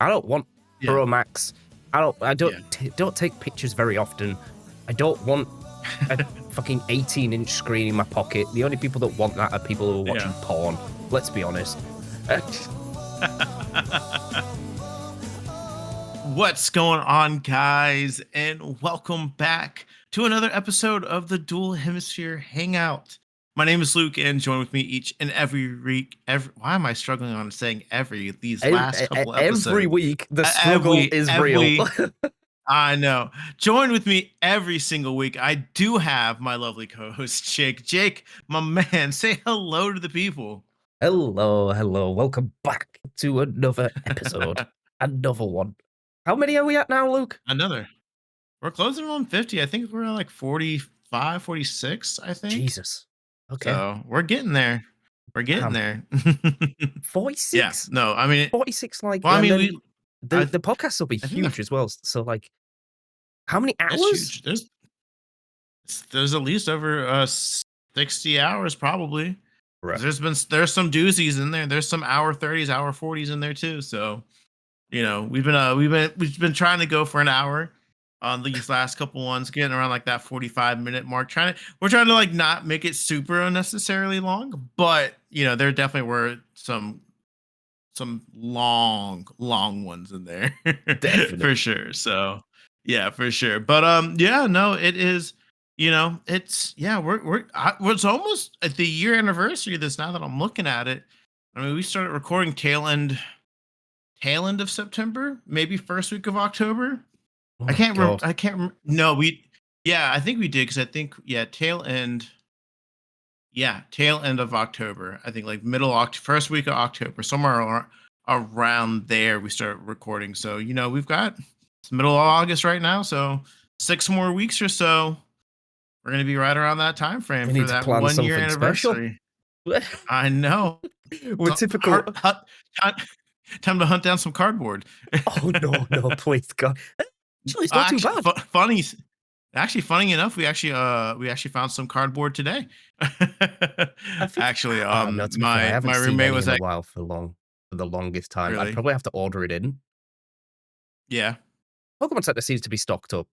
I don't want Yeah. Pro Max. I don't Yeah. don't take pictures very often. I don't want a fucking 18-inch screen in my pocket. The only people that want that are people who are watching porn. Let's be honest. What's going on, guys? And welcome back to another episode of the Dual Hemisphere Hangout. My name is Luke, and join with me each and every week. Why am I struggling on saying every these last couple episodes? Every week, the struggle is real. I know. Join with me every single week. I do have my lovely co-host, Jake. Jake, my man, say hello to the people. Hello. Welcome back to another episode. Another one. How many are we at now, Luke? Another. We're closing on 50. I think we're at like 45, 46, I think. Jesus. Okay. So we're getting there. We're getting there. 46? Yeah. No, I mean, 46, like, well, I mean, the podcast will be huge as well. So, like, how many hours? It's huge. There's at least over 60 hours probably. Right. There's some doozies in there. There's some hour 30s, hour 40s in there too. So, you know, we've been trying to go for an hour on these last couple ones, getting around like that 45-minute mark. We're trying to like not make it super unnecessarily long, but you know, there definitely were some long ones in there for sure. So yeah, for sure. But yeah, no, it is, you know, it's it's almost at the year anniversary of this now that I'm looking at it. I mean, we started recording tail end of September, maybe first week of October. Oh I can't remember. No, I think we did, because I think tail end of October. I think like first week of October, somewhere around there we started recording. So, you know, it's middle of August right now, so 6 more weeks or so, we're gonna be right around that time frame for that 1 year anniversary. I know. We're typical. Time to hunt down some cardboard. Oh no, please God. Actually, it's not too bad. Funny enough, we actually found some cardboard today. Actually, my roommate was in a while for the longest time. Really? I'd probably have to order it in. Yeah. Pokemon Center seems to be stocked up.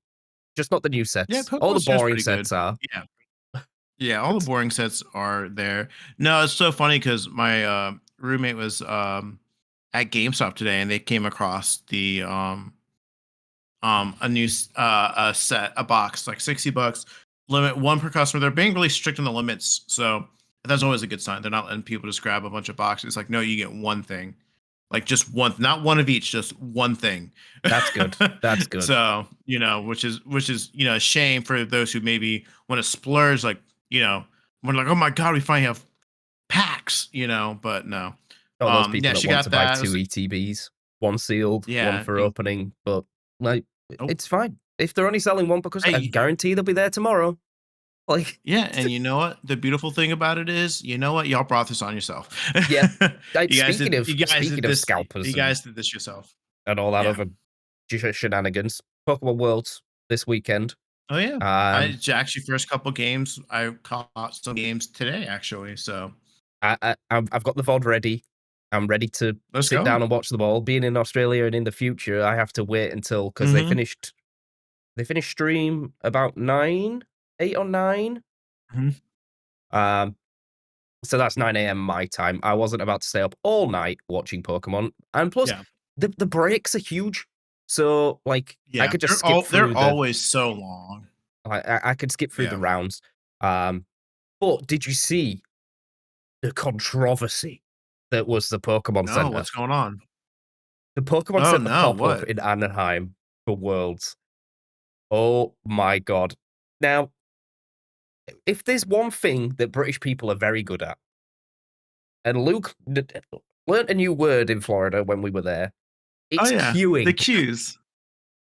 Just not the new sets. Yeah, all the boring sets are. Yeah, all the boring sets are there. No, it's so funny because my roommate was at GameStop today, and they came across the a new a box, like $60, limit 1 per customer. They're being really strict on the limits, so that's always a good sign. They're not letting people just grab a bunch of boxes. Like, no, you get one thing, like just one, not one of each, just one thing. That's good. That's good. So, you know, which is you know, a shame for those who maybe want to splurge, like, you know, we're like, oh my god, we finally have packs, you know, but no. Those people that want to buy 2 ETBs, 1 sealed, 1 for opening, but like, it's fine. If they're only selling 1 per customer, I guarantee they'll be there tomorrow. Like, yeah, and you know what? The beautiful thing about it is, you know what? Y'all brought this on yourself. Yeah. Speaking of scalpers, you guys did this yourself. And all that other shenanigans. Pokemon Worlds this weekend. Oh yeah. Actually, first couple games, I caught some games today, actually. So I've got the VOD ready. I'm ready to sit down and watch them all. Being in Australia and in the future, I have to wait until, because they finished stream about 8 or 9. So that's 9 a.m. my time. I wasn't about to stay up all night watching Pokemon, and plus the breaks are huge. So like, I could just skip through. They're always so long. I could skip through the rounds. But did you see the controversy that was the Pokemon Center? What's going on? The Pokemon Center pop-up in Anaheim for Worlds. Oh my god. Now, if there's one thing that British people are very good at, and Luke learned a new word in Florida when we were there, it's queuing. The queues.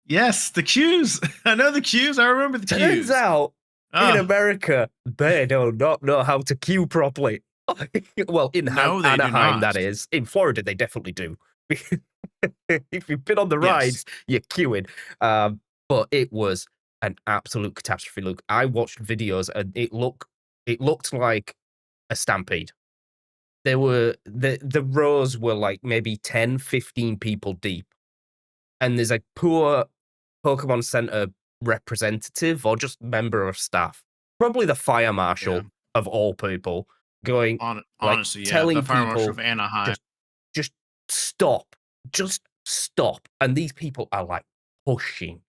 Yes, the queues. I know the queues. I remember the queues. Turns out, in America, they do not know how to queue properly. Well, in Anaheim, that is. In Florida, they definitely do. If you've been on the rides, you're queuing. But it was an absolute catastrophe. Look, I watched videos, and it looked like a stampede. There were the rows were like maybe 10, 15 people deep and there's a poor Pokemon Center representative or just member of staff, probably the fire Yeah. marshal of all people, going like Honestly, yeah, the telling fire marshal people of Anaheim. just stop, just stop. And these people are like pushing.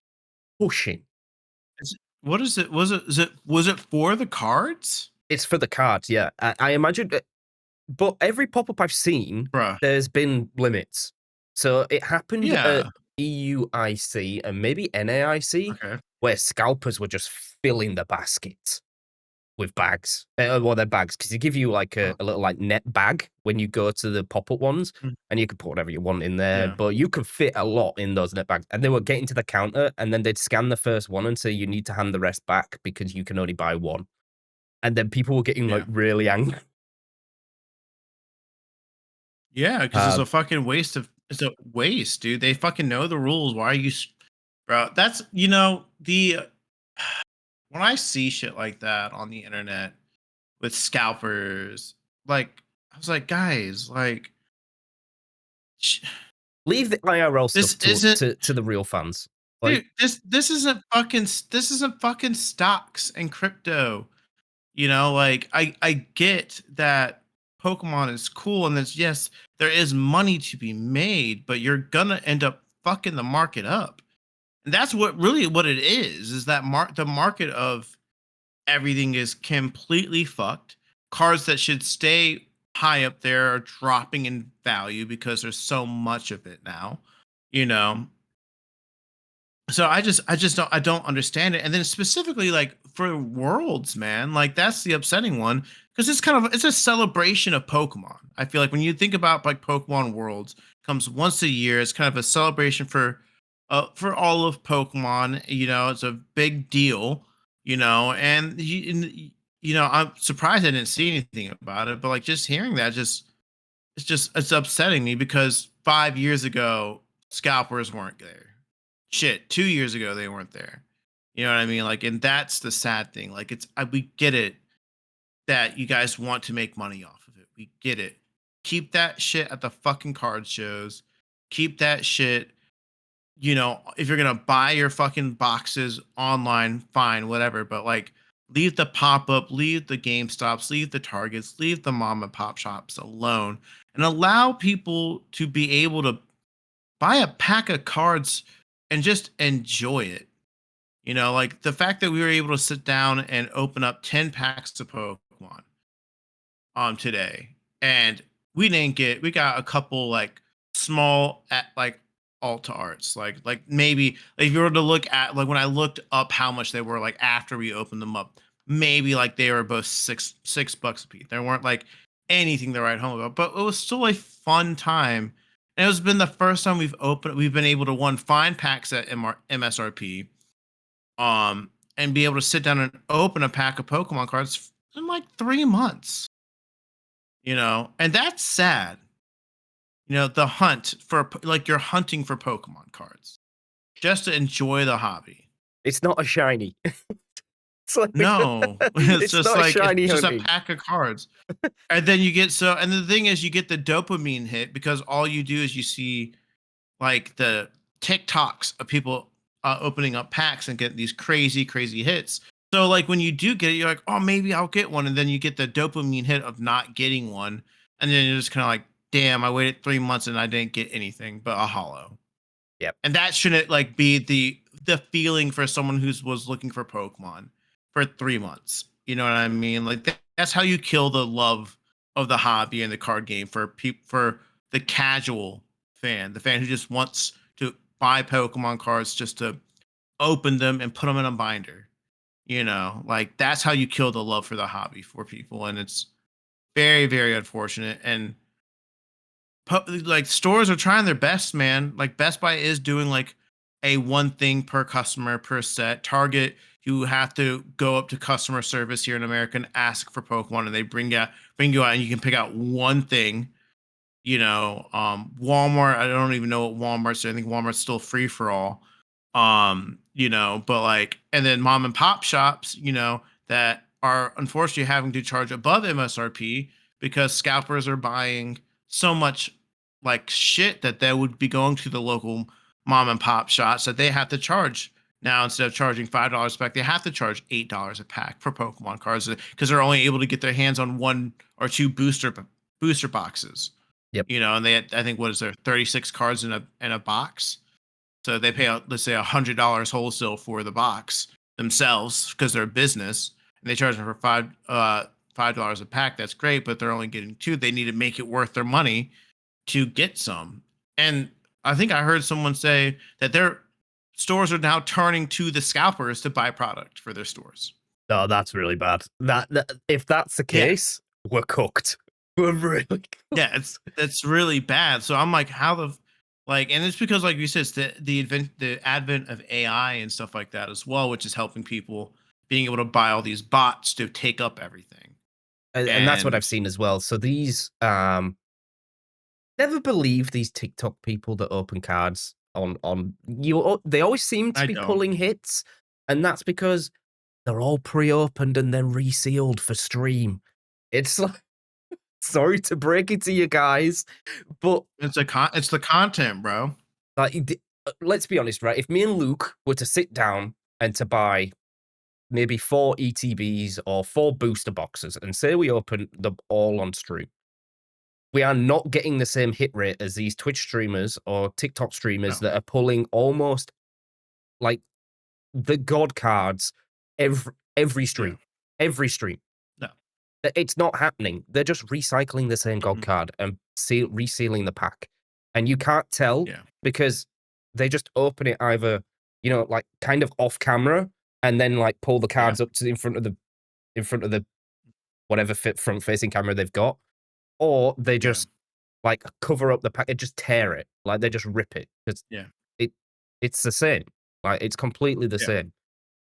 What is it? Was it for the cards? It's for the cards, yeah. I imagine, but every pop up I've seen, Bruh. there's been limits. So it happened at Yeah. EUIC and maybe NAIC, Okay. where scalpers were just filling the baskets with bags. Well, they're bags because they give you like Huh. a little like net bag when you go to the pop up ones, Mm. and you can put whatever you want in there. Yeah. But you could fit a lot in those net bags. And they were getting to the counter, and then they'd scan the first one and say you need to hand the rest back because you can only buy one. And then people were getting like Yeah. really angry. Yeah, because it's a waste, dude. They fucking know the rules. Why are you bro? That's the when I see shit like that on the internet with scalpers, like I was like, guys, like sh- Leave the IRL this stuff isn't to the real fans. Like, dude, this isn't fucking stocks and crypto. Like I get that Pokemon is cool and there's yes, there is money to be made, but you're gonna end up fucking the market up. And that's what it is that the market of everything is completely fucked. Cards that should stay high up there are dropping in value because there's so much of it now. You know, so I don't understand it. And then specifically like for worlds, man, like that's the upsetting one because it's a celebration of Pokemon. I feel like when you think about like Pokemon Worlds comes once a year, it's kind of a celebration for all of Pokemon. It's a big deal. I'm surprised I didn't see anything about it, but like just hearing that it's upsetting me because 5 years ago scalpers weren't there. Shit, 2 years ago they weren't there. You know what I mean? Like, and that's the sad thing. Like, we get it that you guys want to make money off of it. We get it. Keep that shit at the fucking card shows. Keep that shit. If you're gonna buy your fucking boxes online, fine, whatever. But like, leave the pop up, leave the Game Stops, leave the Targets, leave the mom and pop shops alone, and allow people to be able to buy a pack of cards and just enjoy it. Like the fact that we were able to sit down and open up 10 packs of Pokemon today. And we got a couple like small at like Alta Arts. Like maybe like, if you were to look at like when I looked up how much they were like after we opened them up, maybe like they were both $6 a piece. They weren't like anything to write home about, but it was still a fun time. And it was been the first time we've been able to find packs at MSRP, and be able to sit down and open a pack of Pokemon cards in like 3 months. And that's sad. The hunt for like you're hunting for Pokemon cards just to enjoy the hobby. it's not a shiny. It's like No, it's it's just not a like it's shiny just a hunting. pack of cards. And then and the thing is you get the dopamine hit because all you do is you see like the TikToks of people opening up packs and getting these crazy, crazy hits. So like when you do get it, you're like, oh, maybe I'll get one, and then you get the dopamine hit of not getting one, and then you're just kind of like, damn, I waited 3 months and I didn't get anything but a hollow. Yep. And that shouldn't like be the feeling for someone was looking for Pokemon for 3 months. You know what I mean? Like that's how you kill the love of the hobby and the card game for the casual fan, the fan who just wants to buy Pokemon cards just to open them and put them in a binder. Like that's how you kill the love for the hobby for people, and it's very, very unfortunate. And like stores are trying their best, man. Like Best Buy is doing like a one thing per customer per set. Target, you have to go up to customer service here in America and ask for Pokemon, and they bring you out, and you can pick out one thing. Walmart, I don't even know what Walmart's doing. I think Walmart's still free for all. But like, and then mom and pop shops, that are unfortunately having to charge above MSRP because scalpers are buying so much like shit that they would be going to the local mom and pop shots that they have to charge now. Instead of charging $5 a pack, they have to charge $8 a pack for Pokemon cards because they're only able to get their hands on 1 or 2 booster boxes. Yep. And they had, I think, what is there, 36 cards in a box. So they pay, let's say, $100 wholesale for the box themselves because they're a business, and they charge them for $5 a pack. That's great, but they're only getting 2. They need to make it worth their money to get some. And I think I heard someone say that their stores are now turning to the scalpers to buy product for their stores. Oh, that's really bad. That if that's the case, we're cooked. We're really cooked. Yeah, that's really bad. So I'm like, how the and it's because, like you said, it's the advent of AI and stuff like that as well, which is helping people being able to buy all these bots to take up everything. And that's what I've seen as well. So these never believe these TikTok people that open cards on you. They always seem to be pulling hits, and that's because they're all pre-opened and then resealed for stream. It's like, sorry to break it to you guys, but it's the content, bro. Like, let's be honest, right? If me and Luke were to sit down and to buy maybe 4 ETBs or 4 booster boxes, and say we open them all on stream, we are not getting the same hit rate as these Twitch streamers or TikTok streamers that are pulling almost like the god cards every stream. Every stream. No. It's not happening. They're just recycling the same god card and resealing the pack. And you can't tell because they just open it either, like kind of off camera and then like pull the cards up to in front of the whatever front facing camera they've got, or they just like cover up the pack. They just tear it, like they just rip it. It's the same. Like it's completely the same.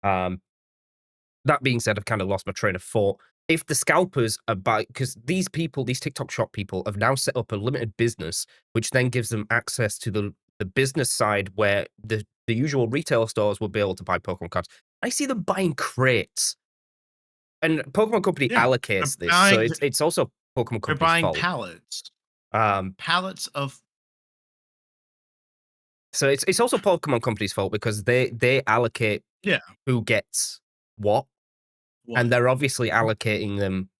That being said, I've kind of lost my train of thought. If the scalpers are because these people, these TikTok shop people, have now set up a limited business, which then gives them access to the business side where the usual retail stores will be able to buy Pokemon cards. I see them buying crates. And Pokemon Company allocates this, so it's also Pokemon Company's fault. They're buying pallets. Pallets of. So it's also Pokemon Company's fault because they allocate who gets what, and they're obviously allocating them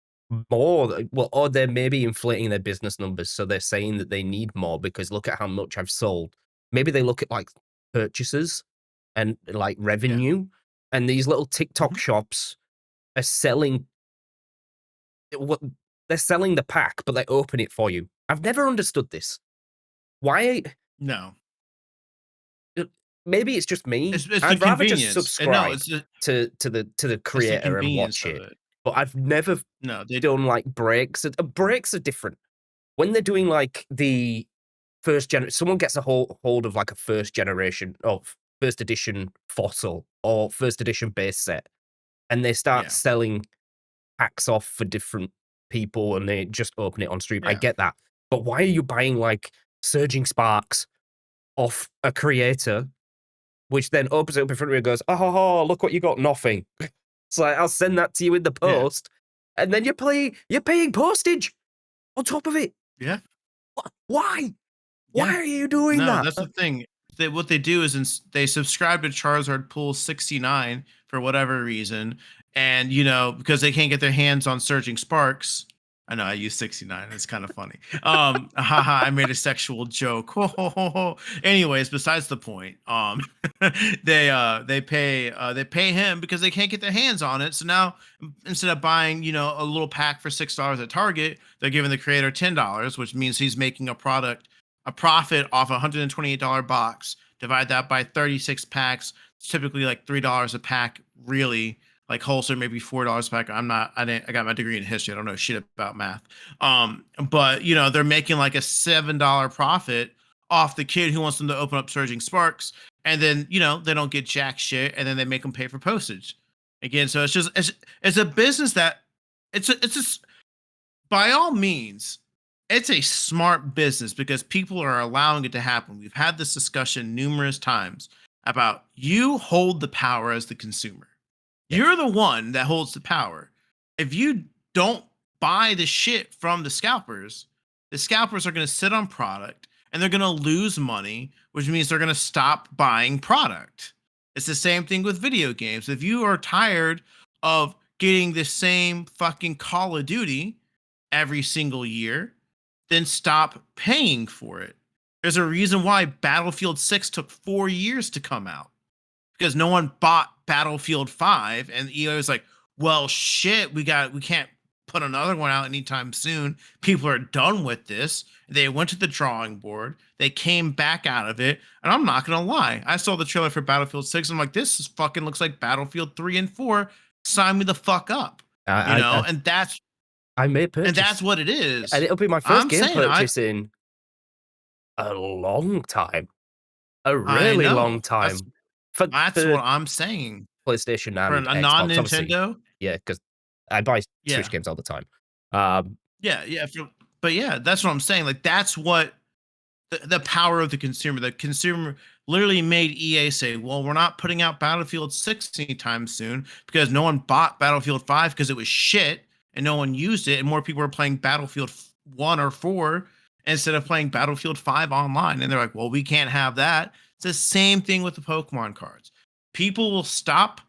more. Well, or they're maybe inflating their business numbers, so they're saying that they need more because look at how much I've sold. Maybe they look at like purchases and like revenue, and these little TikTok shops are selling what they're selling the pack, but they open it for you. I've never understood this. Why? No. Maybe it's just me. It's I'd rather just convenience. subscribe to the creator and watch it. But I've never done like breaks. Breaks are different. When they're doing like the first gen, someone gets a hold of like a first generation of first edition fossil or first edition base set, and they start selling packs off for different people, and they just open it on stream. I get that, but why are you buying like Surging Sparks off a creator, which then opens it up in front of you and goes, "Oh, look what you got, nothing." It's like, I'll send that to you in the post, and then you're paying postage on top of it. Yeah. Why? Why are you doing that? That's the thing. What they do is they subscribe to Charizard Pool 69 for whatever reason, and because they can't get their hands on Surging Sparks. I know I use 69. It's kind of funny. I made a sexual joke. Anyways, besides the point. They pay him because they can't get their hands on it. So now instead of buying, a little pack for $6 at Target, they're giving the creator $10, which means he's making a profit off a $128 box. Divide that by 36 packs. It's typically like $3 a pack, really. Like wholesale, maybe $4 a pack. I got my degree in history. I don't know shit about math. But they're making like a $7 profit off the kid who wants them to open up Surging Sparks, and then they don't get jack shit, and then they make them pay for postage again. So it's a business that it's by all means, it's a smart business because people are allowing it to happen. We've had this discussion numerous times about you hold the power as the consumer. You're the one that holds the power. If you don't buy the shit from the scalpers are going to sit on product and they're going to lose money, which means they're going to stop buying product. It's the same thing with video games. If you are tired of getting the same fucking Call of Duty every single year, then stop paying for it. There's a reason why Battlefield 6 took 4 years to come out, because no one bought Battlefield 5, and EA was like, well, shit, we can't put another one out anytime soon. People are done with this. They went to the drawing board. They came back out of it. And I'm not going to lie. I saw the trailer for Battlefield 6. I'm like, this fucking looks like Battlefield 3 and 4. Sign me the fuck up. And that's I may purchase. And that's what it is. And it'll be my first game purchase in a long time. A really long time. That's what I'm saying. PlayStation and for a non-Nintendo. Yeah, because I buy Switch games all the time. But yeah, that's what I'm saying. Like, that's what the power of the consumer. The consumer literally made EA say, well, we're not putting out Battlefield 6 anytime soon because no one bought Battlefield 5 because it was shit and no one used it, and more people were playing Battlefield 1 or 4 instead of playing Battlefield 5 online. And they're like, well, we can't have that. It's the same thing with the Pokemon cards. People will stop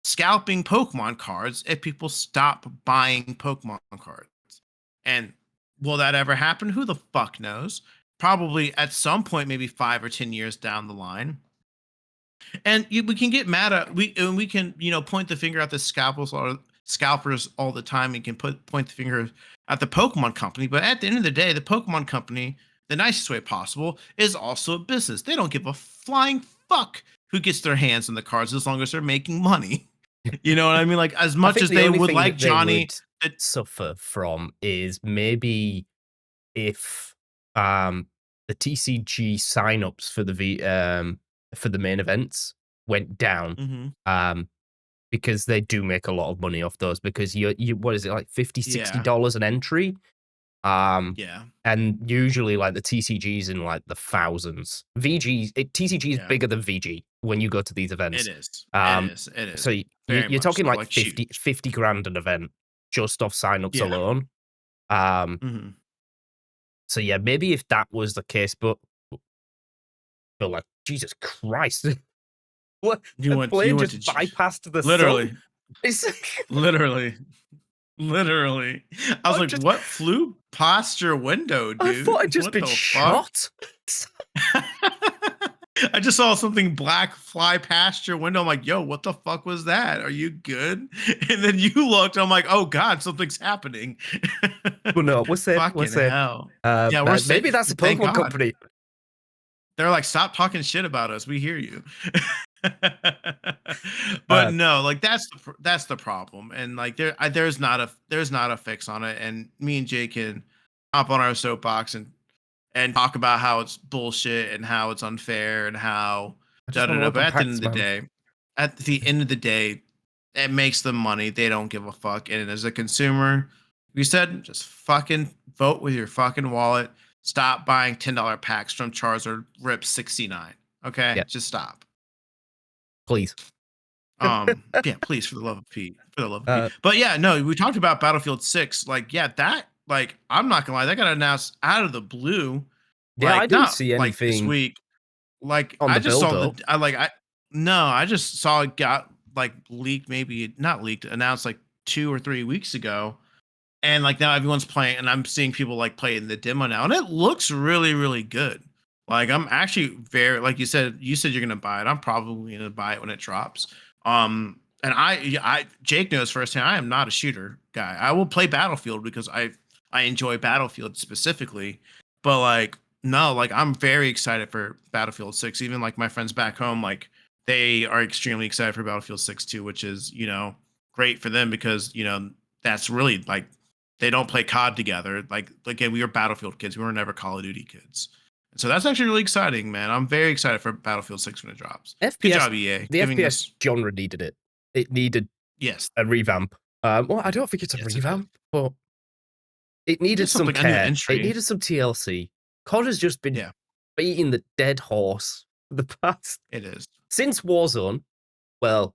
scalping Pokemon cards if people stop buying Pokemon cards. And will that ever happen? Who the fuck knows? Probably at some point, maybe 5 or 10 years down the line. And we can get mad at we can point the finger at the scalpers all the time. And can point the finger at the Pokemon company, but at the end of the day, the Pokemon company, the nicest way possible, is also a business. They don't give a flying fuck who gets their hands on the cards as long as they're making money. You know what I mean? Like, as much as they would like Johnny to suffer from is maybe if the TCG signups for the main events went down, because they do make a lot of money off those, because you what is it, like $50-$60 an entry? And usually like the TCGs in like the thousands. TCG is bigger than VG when you go to these events. It is. So you're talking so, like 50 grand an event just off signups alone. So yeah, maybe if that was the case, but like, Jesus Christ. What? You just bypassed the literally. Literally. Literally. I was like, what flew past your window, dude? I thought I'd just been shot. I just saw something black fly past your window. I'm like, yo, what the fuck was that? Are you good? And then you looked, I'm like, oh God, something's happening. Well, no, what's that? What's that? Hell. Maybe that's a Pokemon company. They're like, stop talking shit about us. We hear you. But no, like that's the problem. And like there's not a fix on it. And me and Jay can hop on our soapbox and talk about how it's bullshit and how it's unfair and how but at the end of the day, it makes them money. They don't give a fuck. And as a consumer, we said, just fucking vote with your fucking wallet. Stop buying $10 packs from Charizard Rip 69. Okay? Yeah. Just stop. Please. Please, for the love of Pete. For the love of Pete. But yeah, no, we talked about Battlefield 6. Like, yeah, that, like, I'm not gonna lie, that got announced out of the blue. Yeah, like, I didn't see anything like this week. Like, on I the just saw build, I just saw it got like leaked, maybe not leaked, announced like 2 or 3 weeks ago. And like now everyone's playing, and I'm seeing people like play in the demo now, and it looks really, really good. Like, I'm actually very, like you said you're gonna buy it. I'm probably gonna buy it when it drops. And Jake knows firsthand, I am not a shooter guy. I will play Battlefield because I enjoy Battlefield specifically, but like no, like I'm very excited for Battlefield 6. Even like my friends back home, like they are extremely excited for Battlefield 6 too, which is great for them because that's really like. They don't play COD together. Like, again, we were Battlefield kids. We were never Call of Duty kids. And so that's actually really exciting, man. I'm very excited for Battlefield 6 when it drops. Good job, EA. The FPS genre needed it. It needed a revamp. Well, I don't think it's a revamp, but it needed some care. It needed some TLC. COD has just been beating the dead horse for the past. It is. Since Warzone, well,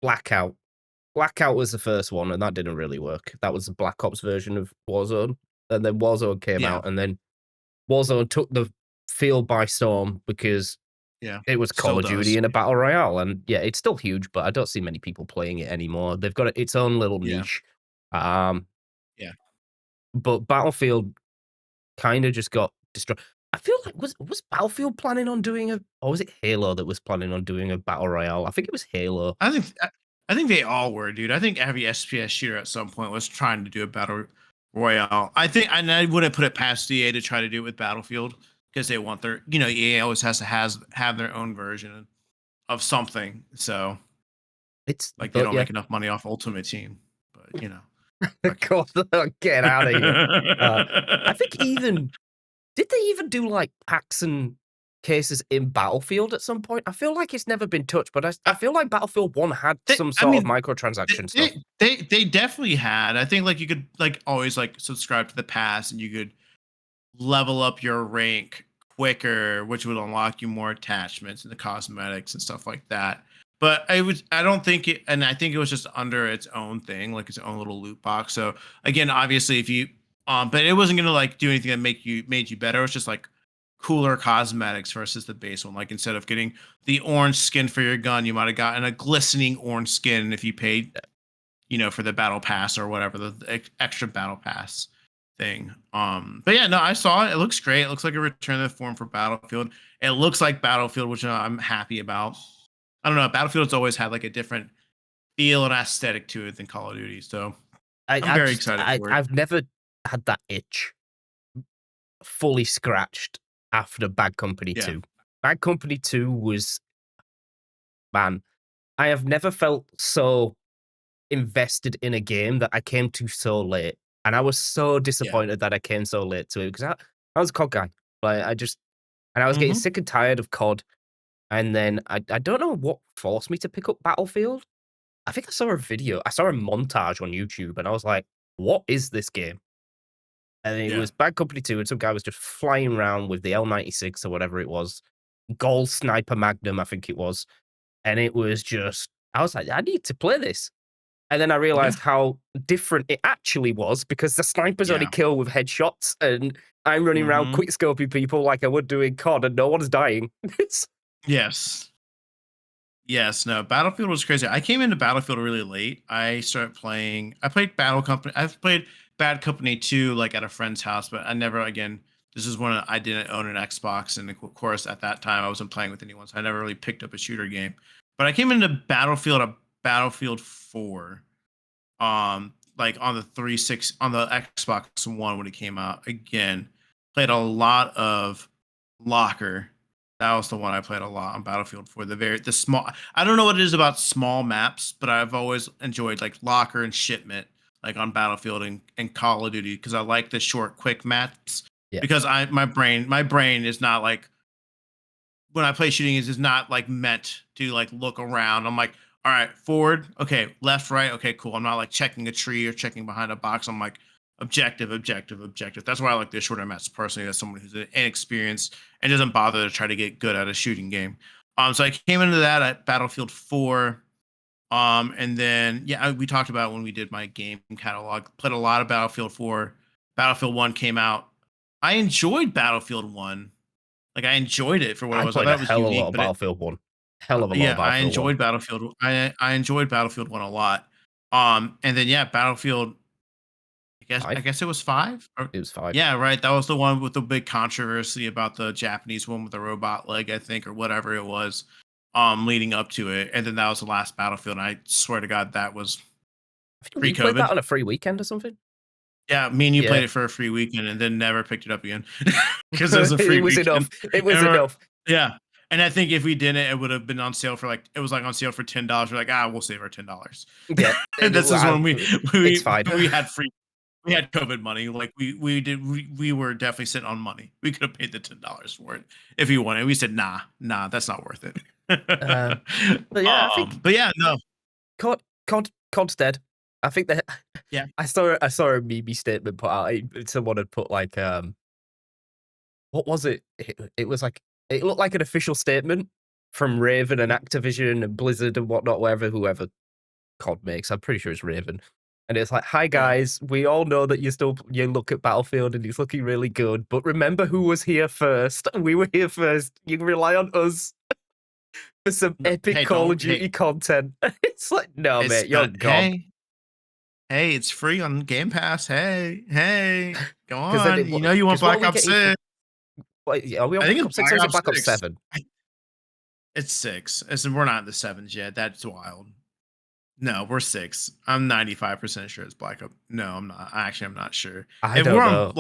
Blackout. Blackout was the first one, and that didn't really work. That was the Black Ops version of Warzone. And then Warzone came out, and then Warzone took the Field by storm because Yeah, it was Call still of Duty does. in a battle royale, and yeah, it's still huge, but I don't see many people playing it anymore. They've got its own little Yeah, niche. Um, yeah. but Battlefield kind of just got destroyed. I feel like was Battlefield planning on doing or was it Halo that was planning on doing a battle royale? I think it was Halo. I think they all were, dude. I think every SPS shooter at some point was trying to do a battle royale. I think, and I wouldn't put it past EA to try to do it with Battlefield because they want their, EA always has to have their own version of something. So like they But don't yeah, make enough money off Ultimate Team, but fuck God, get out of here. I think it. did they even do like packs and cases in Battlefield at some point? I feel like it's never been touched, but I feel like Battlefield 1 had some I sort of mean, microtransaction stuff. they definitely had. I think like you could like always like subscribe to the pass and you could level up your rank quicker, which would unlock you more attachments and the cosmetics and stuff like that. But I don't think it, and I think it was just under its own thing, like its own little loot box. So again, obviously, if you, but it wasn't gonna like do anything that made you better. It was just like cooler cosmetics versus the base one. Like instead of getting the orange skin for your gun, you might have gotten a glistening orange skin if you paid, for the battle pass or whatever the extra battle pass thing. But yeah, no, I saw it. It looks great. It looks like a return to the form for Battlefield. It looks like Battlefield, which I'm happy about. I don't know. Battlefield's always had like a different feel and aesthetic to it than Call of Duty. So I'm very excited for it. I've never had that itch fully scratched after Bad Company Yeah. 2. Bad Company 2 was, man, I have never felt so invested in a game that I came to so late. And I was so Yeah. disappointed that I came so late to it because I was a COD guy. Like and I was getting Mm-hmm. sick and tired of COD. And then I don't know what forced me to pick up Battlefield. I think I saw a video. I saw a montage on YouTube and I was like, what is this game? And it Yeah. was Bad Company 2, and some guy was just flying around with the L96 or whatever it was, Gold Sniper Magnum, I think it was. And it was just, I was like, I need to play this. And then I Yeah. realized how different it actually was because the snipers only Yeah. kill with headshots, and I'm running around Mm-hmm. quickscoping people like I would do in COD, and no one's dying. Yes. Yes, no, Battlefield was crazy. I came into Battlefield really late. I played Battle Company. I've played Bad Company 2 like at a friend's house, but I never again. This is when I didn't own an Xbox, and of course at that time I wasn't playing with anyone, so I never really picked up a shooter game. But I came into Battlefield 4, like on the 360 on the Xbox One when it came out. Again, played a lot of Locker. That was the one I played a lot on Battlefield for the small. I don't know what it is about small maps, but I've always enjoyed like Locker and Shipment, like on Battlefield and Call of Duty, because I like the short, quick maps. Yeah. Because my brain is not like when I play shooting is not like meant to like look around. I'm like, all right, forward, okay, left, right, okay, cool. I'm not like checking a tree or checking behind a box. I'm like objective, objective, objective. That's why I like the shorter maps personally. As someone who's inexperienced and doesn't bother to try to get good at a shooting game. So I came into that at Battlefield 4. And then yeah, we talked about when we did my game catalog. Played a lot of Battlefield 4. Battlefield 1 came out. I enjoyed Battlefield 1. Like I enjoyed it for what it I was. I played a thought it was hell of a lot unique, of but Battlefield 1. Hell of a lot of yeah, I Battlefield 1. enjoyed Battlefield. I enjoyed Battlefield 1 a lot. And then yeah, Battlefield. I 5? guess it was 5. It was 5. Yeah, right. That was the one with the big controversy about the Japanese one with the robot leg, I think, or whatever it was. Leading up to it, and then that was the last Battlefield. And I swear to God, that was I think we played that pre-COVID. on a free weekend or something. Yeah, me and you Yeah. played it for a free weekend, and then never picked it up again because it was a free It was weekend. enough. It was And enough. yeah, and I think if we didn't, it would have been on sale for like it was like on sale for $10. We're like, we'll save our $10. Yeah. And this is when It's fine. we had free. We had COVID money. Like we were definitely sitting on money. We could have paid the $10 for it if we wanted. We said, nah, that's not worth it. But yeah, I think But yeah, no, COD's dead. I think that yeah, I saw a meme statement put out. Someone had put like what was it? It was like it looked like an official statement from Raven and Activision and Blizzard and whatnot, whoever COD makes. I'm pretty sure it's Raven. And it's like, hi guys, we all know that you look at Battlefield and it's looking really good, but remember who was here first? We were here first. You can rely on us for some epic Call of Duty content. It's like, no, mate, you're gone. Hey, it's free on Game Pass. Hey, go on. You want Black Ops 6. Are we on Black Ops 6 or is it Black Ops 7? It's 6. We're not in the 7s yet. That's wild. No, we're 6. I'm 95% sure it's Black Ops. No, I'm not. Actually, I'm not sure. If we're on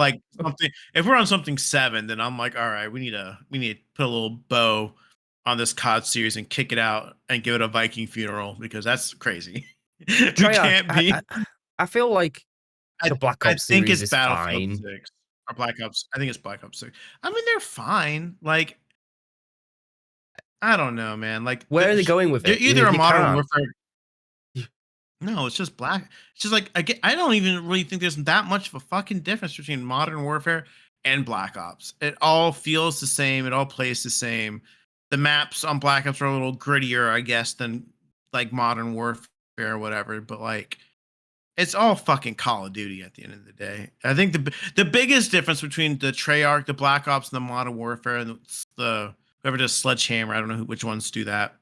if we're on something 7, then I'm like, all right, we need to put a little bow on this COD series and kick it out and give it a Viking funeral because that's crazy. We can't be. I feel like the Black Ops series is fine. 6 or Black Ops. I think it's Black Ops 6. I mean, they're fine. Like, I don't know, man. Like, where are they going with it? Either a Modern Warfare. No, it's just Black. It's just like I don't even really think there's that much of a fucking difference between Modern Warfare and Black Ops. It all feels the same. It all plays the same. The maps on Black Ops are a little grittier, I guess, than like Modern Warfare or whatever. But like, it's all fucking Call of Duty at the end of the day. I think the biggest difference between the Treyarch, the Black Ops, and the Modern Warfare, and the whoever does Sledgehammer, I don't know which ones do that.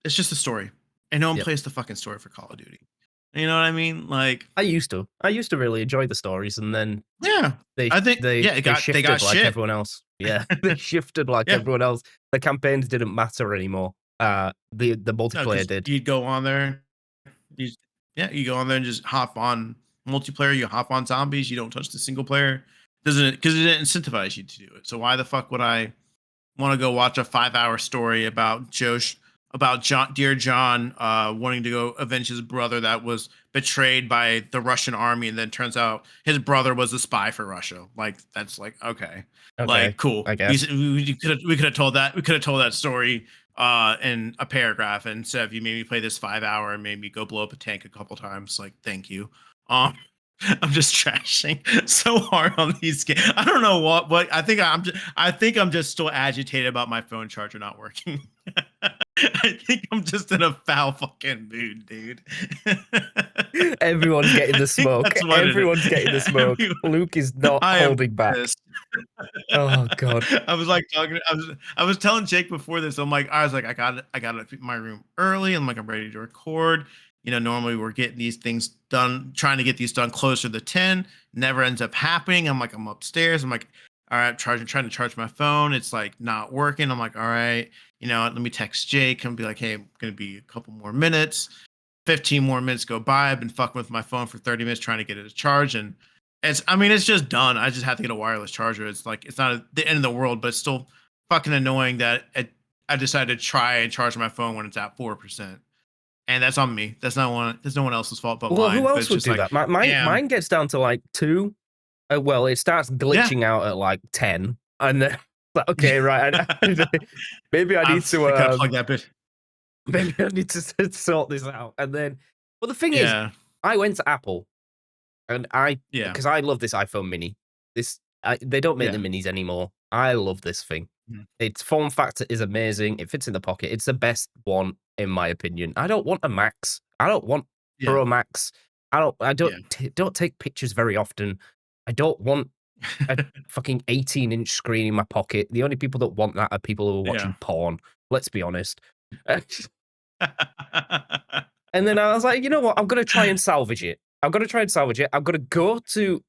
It's just a story, and no one plays the fucking story for Call of Duty. You know what I mean? Like, I used to really enjoy the stories, and then they shifted like everyone else. Yeah, they shifted like everyone else. The campaigns didn't matter anymore. The multiplayer did. You'd go on there. You go on there and just hop on multiplayer. You hop on zombies. You don't touch the single player. Because it didn't incentivize you to do it. So why the fuck would I want to go watch a 5-hour story about Dear John wanting to go avenge his brother that was betrayed by the Russian army, and then turns out his brother was a spy for Russia. Like, that's like okay, like cool. I guess we could have told that. We could have told that story in a paragraph, and instead of you made me play this 5-hour and made me go blow up a tank a couple times. Like, thank you. I'm just trashing so hard on these games. I don't know what I think I'm just still agitated about my phone charger not working. I think I'm just in a foul fucking mood, dude. Everyone's getting the smoke. Everyone's getting the smoke. Luke is not holding back. Oh god. I was telling Jake before this. I gotta keep my room early. I'm ready to record. Normally we're getting these things done, trying to get these done closer to 10. Never ends up happening. I'm upstairs. I'm all right, trying to charge my phone. It's not working. I'm all right, let me text Jake and be like, hey, I'm going to be a couple more minutes. 15 more minutes go by. I've been fucking with my phone for 30 minutes trying to get it to charge. And it's just done. I just have to get a wireless charger. It's not the end of the world, but it's still fucking annoying that I decided to try and charge my phone when it's at 4%. And that's on me. That's no one else's fault but mine. Who else would do that? Mine gets down to 2. Well, it starts glitching out at 10, and then okay, right. Maybe I need to plug that bit. Maybe I need to sort this out. And then, well, the thing is, I went to Apple, and because I love this iPhone Mini. They don't make the minis anymore. I love this thing. Its form factor is amazing. It fits in the pocket. It's the best one in my opinion. I don't want a Max. I don't want Pro Max. I don't take pictures very often. I don't want a fucking 18-inch screen in my pocket. The only people that want that are people who are watching porn. Let's be honest. And then I was like, you know what? I'm going to try and salvage it. I'm going to go to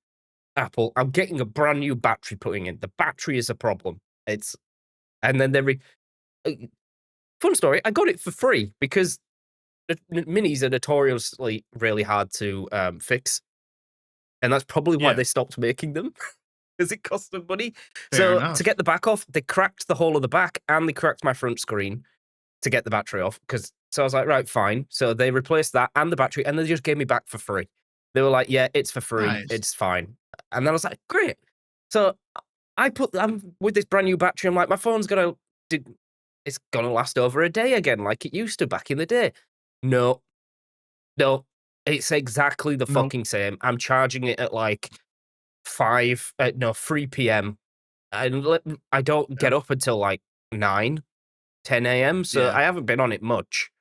Apple. I'm getting a brand new battery putting in. The battery is a problem. And then fun story, I got it for free because minis are notoriously really hard to fix. And that's probably why they stopped making them, because it cost them money. Fair enough. To get the back off, they cracked the whole of the back and they cracked my front screen to get the battery off. So I was like, right, fine. So they replaced that and the battery, and they just gave me back for free. They were like, yeah, it's for free. Nice. It's fine. And then I was like, great. So I'm with this brand new battery. I'm like, my phone's it's gonna last over a day again, like it used to back in the day. No, it's exactly the fucking same. I'm charging it at 3 p.m. and I don't get up until 9, 10 a.m. So I haven't been on it much.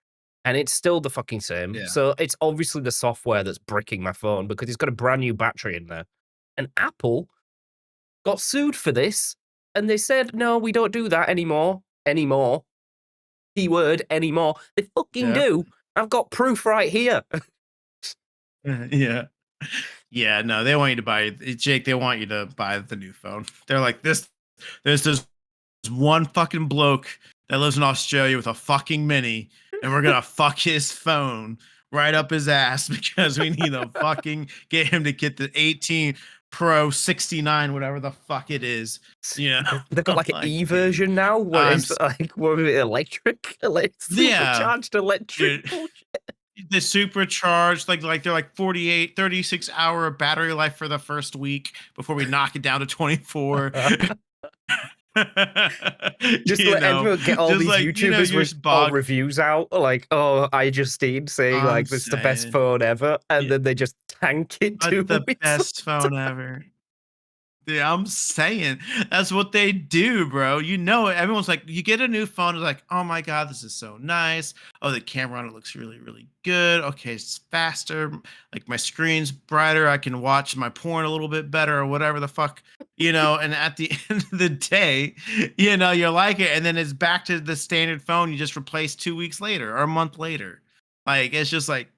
and it's still the fucking same. Yeah. So it's obviously the software that's bricking my phone because it's got a brand new battery in there. And Apple got sued for this, and they said, "No, we don't do that anymore. Anymore. Keyword anymore. They fucking Yeah. do. I've got proof right here." Yeah. Yeah, no, they want you to buy Jake, they want you to buy the new phone. They're like, there's this one fucking bloke that lives in Australia with a fucking mini, and we're gonna fuck his phone right up his ass because we need to fucking get him to get the 18 Pro 69, whatever the fuck it is. You know, They've got I'm like an like, E dude, version now where I'm it's like what is it, electric, yeah, supercharged electric dude. bullshit. The supercharged, like they're like 48, 36 hour battery life for the first week before we knock it down to 24. Just to you let know, everyone get all just these like, YouTubers you're with all bog. reviews out, like, "Oh, I Justine saying I'm like this is the best saying, phone ever," and yeah, then they just tank it 2 the weeks. best phone ever. Yeah, I'm saying that's what they do, bro. You know it. Everyone's like, you get a new phone, it's like, oh my god, this is so nice. Oh, the camera on it looks really, really good. Okay, it's faster. Like my screen's brighter. I can watch my porn a little bit better, or whatever the fuck, you know. And at the end of the day, you know, you like it, and then it's back to the standard phone you just replaced 2 weeks later or a month later. Like it's just like,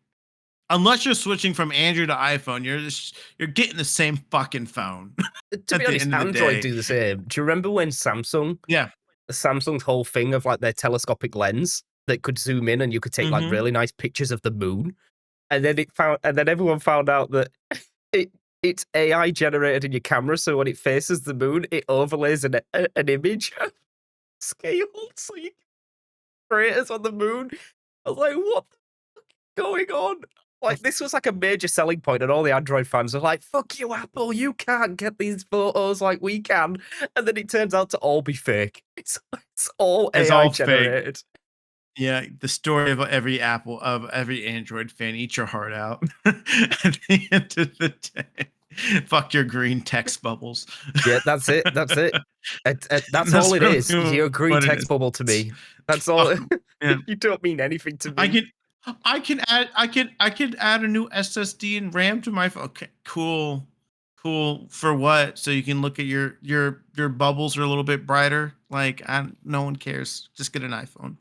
unless you're switching from Android to iPhone, you're getting the same fucking phone To at be the honest, end of the Android day. do the same. Do you remember when Yeah. Samsung's whole thing of like their telescopic lens that could zoom in and you could take like Mhm. really nice pictures of the moon? And then everyone found out that it it's AI generated in your camera, so when it faces the moon, it overlays an image scale so you can craters on the moon. I was like, what the fuck is going on? Like this was like a major selling point, and all the Android fans are like, "Fuck you, Apple! You can't get these photos like we can." And then it turns out to all be fake. It's all It's AI all fake. generated. Yeah, the story of every Android fan, eat your heart out. At the end of the day, fuck your green text bubbles. Yeah, that's it. That's it. That's all That's it is. really You're a green what it text is. bubble to me. That's Fuck all. 'em, man. You don't mean anything to I me. can I can add a new SSD and RAM to my phone. Okay, cool. Cool. For what? So you can look at your bubbles are a little bit brighter. Like no one cares. Just get an iPhone.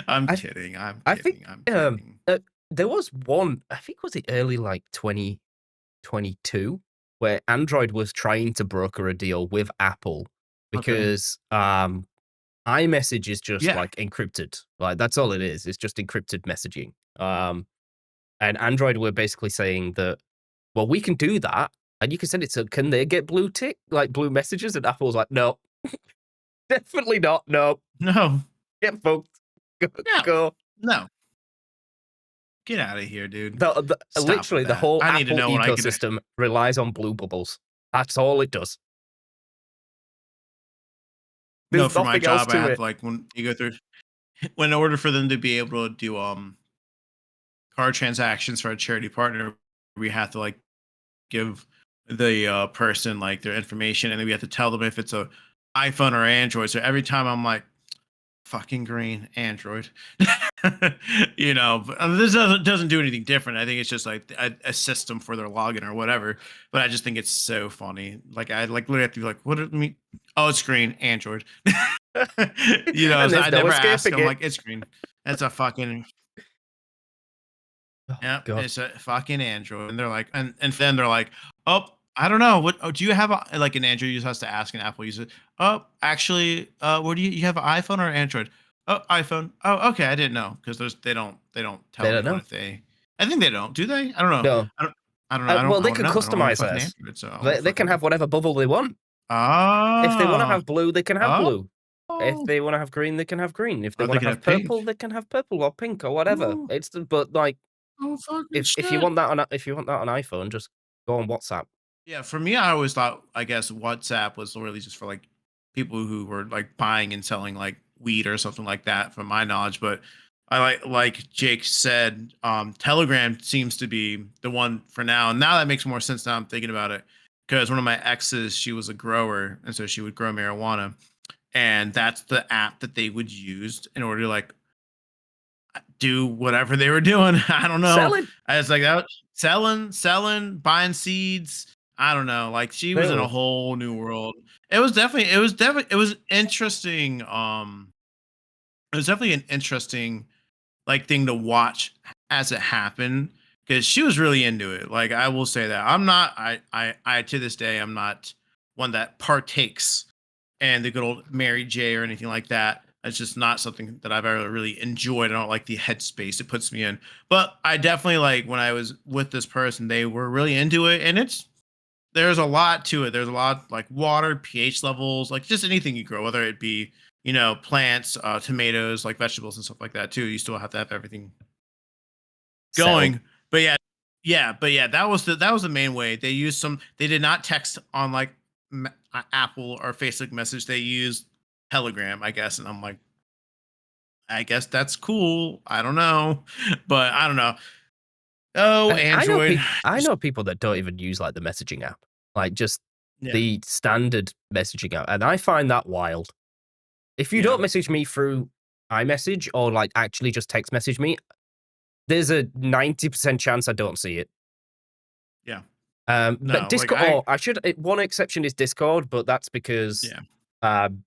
I'm I kidding. I'm I think kidding. I'm um kidding. there was one. I think was it early like 2022 where Android was trying to broker a deal with Apple Okay. because iMessage is just Yeah. like encrypted. Like that's all it is. It's just encrypted messaging. And Android were basically saying that, well, we can do that, and you can send it to. Can they get blue tick like blue messages? And Apple's like, no, definitely not. No, No. get fucked. Go, No. go. No. Get out of here, dude. Stop with Literally, the that. whole I need to Apple know when I get a ecosystem relies on blue bubbles. That's all it does. no, There's for my nothing else job. I to have it. like when you go through when in order for them to be able to do card transactions for a charity partner, we have to like give the person like their information, and then we have to tell them if it's a iPhone or Android. So every time I'm like, fucking green Android. You know, but, this doesn't do anything different. I think it's just like a system for their login or whatever. But I just think it's so funny. Like I like literally have to be like, what do you mean? Oh, it's green Android. You know, And so there's I no never ask. escaping I'm it. like, it's green. That's a fucking Oh Yep, god. it's a fucking Android, and they're like, and then they're like, oh, I don't know, what? Oh, do you have like an Android user has to ask an Apple user? Oh, actually, what do you have an iPhone or Android? Oh, iPhone. Oh, okay, I didn't know because there's they don't tell They don't anyone know. if they. I think they don't. Do they? I don't know. No. I don't. I don't know. I don't. Well, I they want to can know. I don't own a customize fucking theirs. Android, so I want to They fucking can know. have whatever bubble they want. If they want to Ah. have blue, they can have Oh. blue. If they want to have green, they can have green. If they Oh, want they to can have have pink. purple, they can have purple or pink or whatever. Ooh. But like Oh fucking if you shit. want that on if you want that on iPhone, just go on WhatsApp. Yeah, for me, I always thought, I guess WhatsApp was really just for like people who were like buying and selling like weed or something like that, from my knowledge. But I like Jake said, Telegram seems to be the one for now. And now that makes more sense now I'm thinking about it. Because one of my exes, she was a grower, and so she would grow marijuana. And that's the app that they would use in order to like do whatever they were doing. I don't know. Selling. I was like that selling, buying seeds. I don't know. Like she was in a Really? whole new world. It was interesting. It was definitely an interesting like thing to watch as it happened because she was really into it. Like I will say that I'm not. I to this day I'm not one that partakes and the good old Mary J or anything like that. It's just not something that I've ever really enjoyed. I don't like the headspace it puts me in. But I definitely like when I was with this person, they were really into it. And there's a lot to it. There's a lot like water, pH levels, like just anything you grow, whether it be, plants, tomatoes, like vegetables and stuff like that too. You still have to have everything Sell. going. But yeah, that was the main way. They did not text on like Apple or Facebook message. They used Telegram, I guess. And I'm like, I guess that's cool. I don't know. But I don't know. Oh, I know Android. people. I know people that don't even use like the messaging app, like just Yeah. the standard messaging app, and I find that wild. If you Yeah. don't message me through iMessage or like actually just text message me, there's a 90% chance I don't see it. Yeah. But No, like Discord, or I should. One exception is Discord, but that's because yeah, um,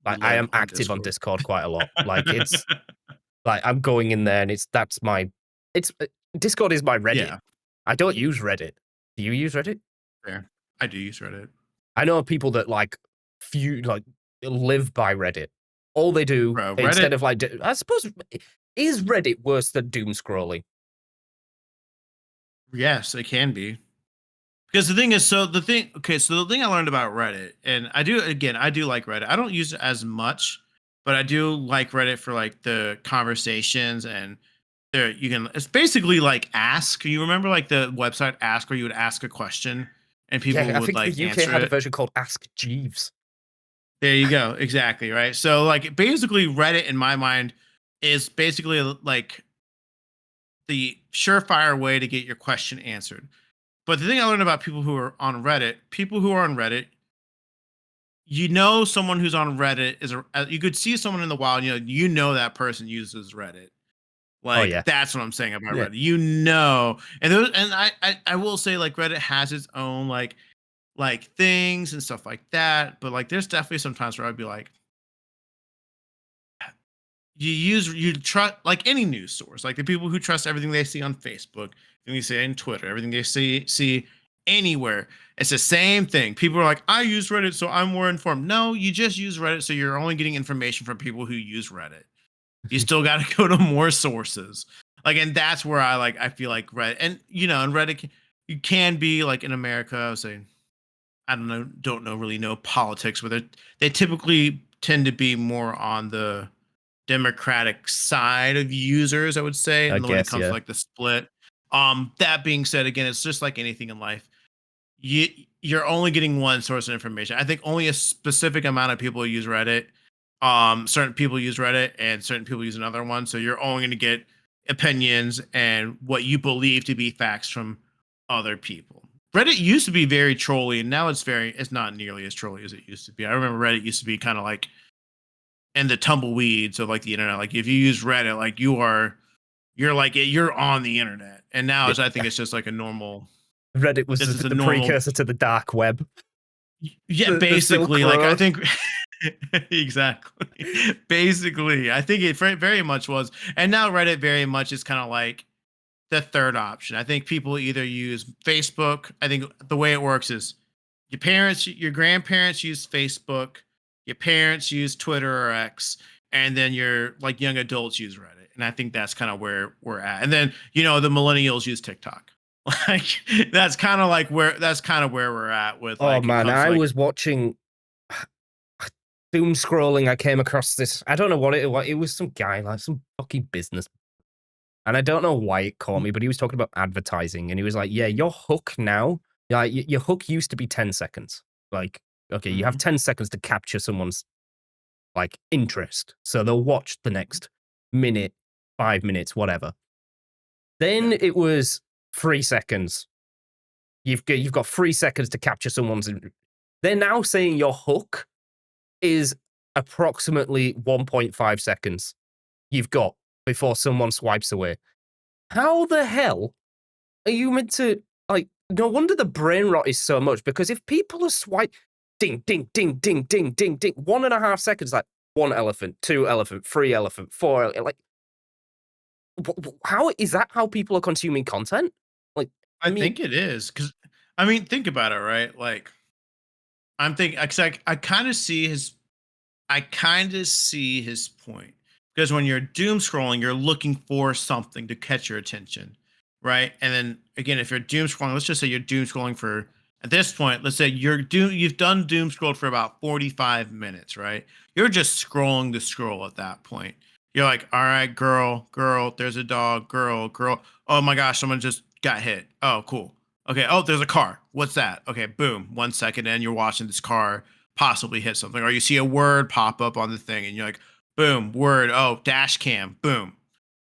we like I live am on active on Discord. Discord quite a lot. Like it's like I'm going in there, and that's my. It's Discord is my Reddit. Yeah, I don't use Reddit. Do you use Reddit? fair. I do use Reddit. I know people that like live by Reddit. All they do Bro, instead Reddit, of like, I suppose, is Reddit worse than doom scrolling? yes, it can be. Because the thing is, so the thing I learned about Reddit, and I do like Reddit. I don't use it as much, but I do like Reddit for like the conversations and it's basically like Ask. You remember like the website Ask where you would ask a question and Yeah, people I would think the like UK answer had a it? version called Ask Jeeves. There you go. Exactly, right? So like basically Reddit in my mind is basically like the surefire way to get your question answered. But the thing I learned about people who are on Reddit, someone who's on Reddit you could see someone in the wild, you know that person uses Reddit. Oh Like yeah, that's what I'm saying about yeah. Reddit. And I will say like Reddit has its own like things and stuff like that, but like there's definitely some times where I'd be like you trust like any news source, like the people who trust everything they see on Facebook, everything they see on Twitter, everything they see anywhere. It's the same thing. People are like, I use Reddit, so I'm more informed. No, you just use Reddit, so you're only getting information from people who use Reddit. You still got to go to more sources. Like, and that's where I feel like Reddit, and and Reddit, you can be like in America. I was saying, I don't know really know politics, but they typically tend to be more on the Democratic side of users, I would say, I and when it guess comes to yeah. like the split. That being said, again, it's just like anything in life. You you're only getting one source of information. I think only a specific amount of people use Reddit. Certain people use Reddit, and certain people use another one. So you're only going to get opinions and what you believe to be facts from other people. Reddit used to be very trolly, and now it's not nearly as trolly as it used to be. I remember Reddit used to be kind of like in the tumbleweeds of like the internet. Like if you use Reddit, like you're on the internet. And now I think it's just like a normal. Reddit was This is a the normal. precursor to the dark web, Yeah, the Silk basically. Like I Road. think exactly. Basically, I think it very much was. And now Reddit very much is kind of like the third option. I think people either use Facebook. I think the way it works is your grandparents use Facebook, your parents use Twitter or X, and then your like young adults use Reddit. And I think that's kind of where we're at. And then the millennials use TikTok. Like that's kind of where we're at with Oh like it man, comes to I like was watching doom scrolling. I came across this. I don't know what it was. Some guy, like some fucking business, and I don't know why it caught me, but he was talking about advertising, and he was like, "Yeah, your hook now, like your hook used to be 10 seconds. Like, okay, you have mhm, 10 seconds to capture someone's like interest, so they'll watch the next minute, 5 minutes, whatever. Then yeah. it was 3 seconds. You've got 3 seconds to capture someone's. They're now saying your hook is approximately 1.5 seconds. You've got before someone swipes away. How the hell are you meant to, like, no wonder the brain rot is so much, because if people are ding, ding, ding, ding, ding, ding, ding, 1.5 seconds, like, 1 elephant, 2 elephant, 3 elephant, 4, like, how is that how people are consuming content? Like, I think it is because, I mean, think about it, right? Like, I'm thinking, I kind of see his point, because when you're doom scrolling, you're looking for something to catch your attention, right? And then again, if you're doom scrolling, let's just say you're doom scrolling for, at this point, let's say you've done doom scrolled for about 45 minutes, right? You're just scrolling the scroll at that point. You're like, all right, girl, there's a dog, girl. Oh my gosh, someone just got hit. Oh, cool. Okay. Oh, there's a car. What's that? Okay, boom. 1 second in, you're watching this car possibly hit something, or you see a word pop up on the thing and you're like, boom, word. Oh, dash cam, boom.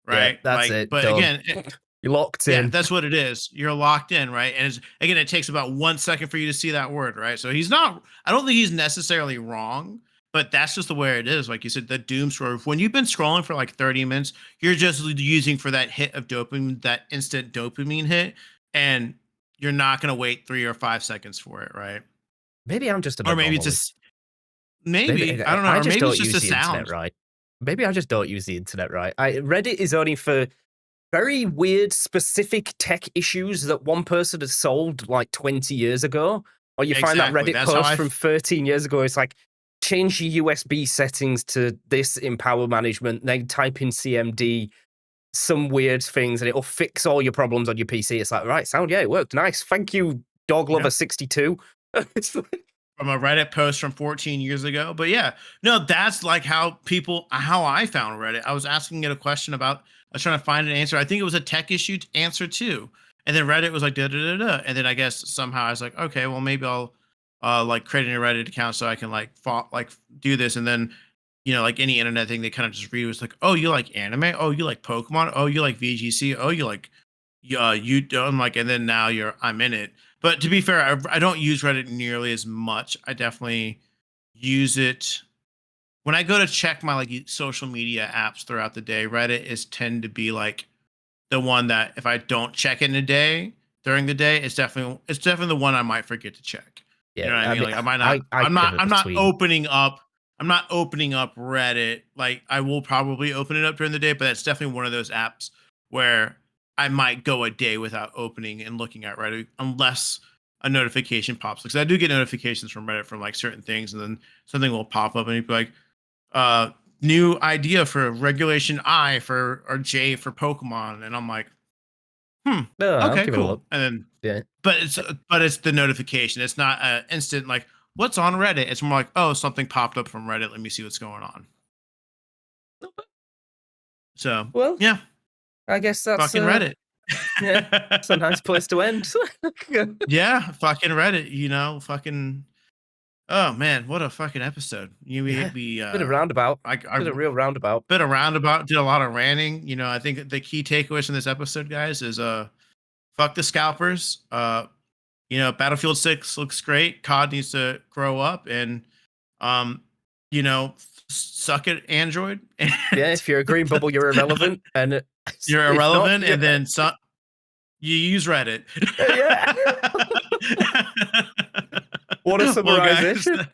yeah, Right. that's Like, it, but done. again, You're locked yeah, in. that's what it is. You're locked in, right? And again, it takes about 1 second for you to see that word, right? So I don't think he's necessarily wrong, but that's just the way it is. Like you said, the doom scroll. When you've been scrolling for like 30 minutes, you're just using for that hit of dopamine, that instant dopamine hit, and you're not going to wait 3 or 5 seconds for it, right? Maybe I'm just an Or maybe it's anomaly. just, Maybe maybe, I don't know, I or just maybe it's don't just use a the internet sound. right. Maybe I just don't use the internet right. Reddit is only for very weird, specific tech issues that one person has solved like 20 years ago. Or you find that Exactly. Reddit That's how post from 13 years ago. It's like, change your USB settings to this in power management, then type in CMD, some weird things, and it'll fix all your problems on your PC. It's like, right, sound, yeah, it worked. Nice. Thank you, Dog Lover Yep. 62. It's like, From a Reddit post from 14 years ago. But yeah, no, that's like how I found Reddit. I was asking it a question about, I was trying to find an answer. I think it was a tech issue answer too. And then Reddit was like, da da da da. And then I guess somehow I was like, okay, well, maybe I'll like create a Reddit account so I can like do this. And then, like any internet thing, they kind of just read, was like, oh, you like anime? Oh, you like Pokemon? Oh, you like VGC? Oh, you like, you don't like, and then now I'm in it. But to be fair, I don't use Reddit nearly as much. I definitely use it when I go to check my like social media apps throughout the day. Reddit is tend to be like the one that, if I don't check it in a day during the day, it's definitely the one I might forget to check. You yeah, know what I I mean? mean, Like I might not. I pivot I'm not between. opening up. I'm not opening up Reddit. Like I will probably open it up during the day, but that's definitely one of those apps where I might go a day without opening and looking at Reddit unless a notification pops. Because I do get notifications from Reddit from like certain things, and then something will pop up and you'd be like, uh, new idea for regulation I for or J for Pokemon, and I'm like, No, I'll okay, give it a look. cool. And then, Yeah. but it's the notification. It's not an instant like what's on Reddit. It's more like, oh, something popped up from Reddit. Let me see what's going on. So Well, yeah, I guess that's fucking Reddit. yeah, it's a nice place to end. Yeah, fucking Reddit. Fucking. Oh man, what a fucking episode. Yeah, bit of roundabout. I Did a real roundabout. bit of roundabout, did a lot of ranting. I think the key takeaways from this episode, guys, is fuck the scalpers. Battlefield 6 looks great. COD needs to grow up and um, suck it, Android. Yeah, if you're a green bubble, you're irrelevant, and You're if not, irrelevant, yeah, and then you use Reddit. yeah. What a Well, guys, summarization!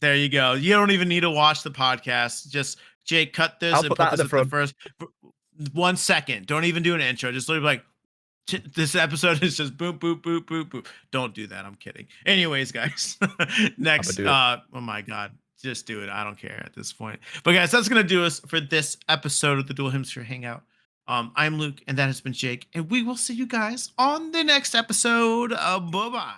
there you go. You don't even need to watch the podcast. Just Jake, cut this I'll and put put that at this the at the front. first 1 second. Don't even do an intro. Just literally like, this episode is just boop boop boop boop boop. Don't do that. I'm kidding. Anyways, guys, I'ma next. do it. Oh my god, just do it. I don't care at this point. But guys, that's gonna do us for this episode of the Dual Hemisphere Hangout. I'm Luke, and that has been Jake, and we will see you guys on the next episode. Bye bye.